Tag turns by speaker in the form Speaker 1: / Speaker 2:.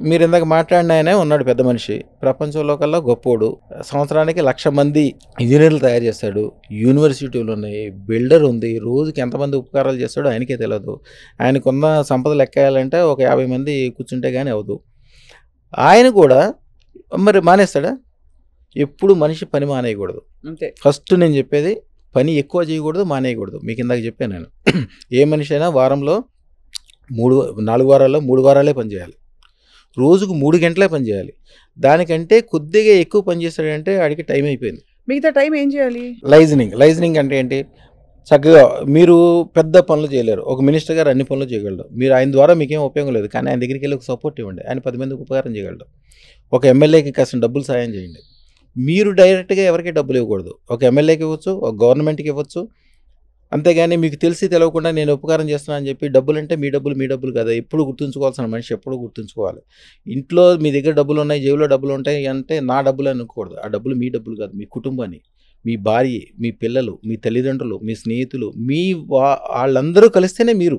Speaker 1: మీరు ఇందాక మాట్లాడిన ఆయనే ఉన్నాడు పెద్ద మనిషి. ప్రపంచంలో కల్లా గొప్పోడు. సంవత్సరానికి 1,00,000 మంది ఇంజినీర్లు తయారు చేస్తాడు. యూనివర్సిటీలు ఉన్నాయి. బిల్డర్ ఉంది. రోజుకి ఎంతమంది ఉపకారాలు చేస్తాడో ఆయనకే తెలియదు. ఆయనకున్న సంపద లెక్కేయాలంటే ఒక 50 మంది కూర్చుంటే కానీ అవ్వదు. ఆయన కూడా మరి మానేస్తాడా? ఎప్పుడు మనిషి పని మానేయకూడదు.
Speaker 2: అంతే.
Speaker 1: ఫస్ట్ నేను చెప్పేది పని ఎక్కువ చేయకూడదు, మానేయకూడదు. మీకు ఇందాక చెప్పాను నేను. ఏ మనిషి అయినా వారంలో 4 వారాల్లో 3 వారాలే పని చేయాలి. రోజుకు 3 గంటలే పని చేయాలి. దానికంటే కొద్దిగా ఎక్కువ పని చేస్తాడంటే ఆడికి టైం అయిపోయింది.
Speaker 2: మిగతా టైం ఏం చేయాలి?
Speaker 1: లైజనింగ్ అంటే ఏంటి? చక్కగా మీరు పెద్ద పనులు చేయలేరు. ఒక మినిస్టర్ గారు అన్ని పనులు చేయగలడు. మీరు ఆయన ద్వారా మీకేం ఉపయోగం లేదు. కానీ ఆయన దగ్గరికి వెళ్ళి ఒక సపోర్ట్ ఇవ్వండి. ఆయన 10 మందికి ఉపకారం చేయగలడు. ఒక ఎమ్మెల్యేకి కాస్త డబ్బులు సాయం చేయండి. మీరు డైరెక్ట్గా ఎవరికి డబ్బులు ఇవ్వకూడదు. ఒక ఎమ్మెల్యేకి ఇవ్వచ్చు, ఒక గవర్నమెంట్కి ఇవ్వచ్చు. అంతేగాని మీకు తెలిసి తెలవకుండా నేను ఉపకారం చేస్తున్నాను అని చెప్పి డబ్బులు అంటే మీ డబ్బులు కదా. ఎప్పుడు గుర్తుంచుకోవాల్సిన మనిషి ఎప్పుడు గుర్తుంచుకోవాలి. ఇంట్లో మీ దగ్గర డబ్బులు ఉన్నాయి, జేబులో డబ్బులు ఉంటాయి అంటే నా డబ్బులు అనుకోకూడదు. ఆ డబ్బులు మీ డబ్బులు కాదు, మీ కుటుంబాన్ని, మీ భార్య, మీ పిల్లలు, మీ తల్లిదండ్రులు, మీ స్నేహితులు, వాళ్ళందరూ కలిస్తేనే మీరు.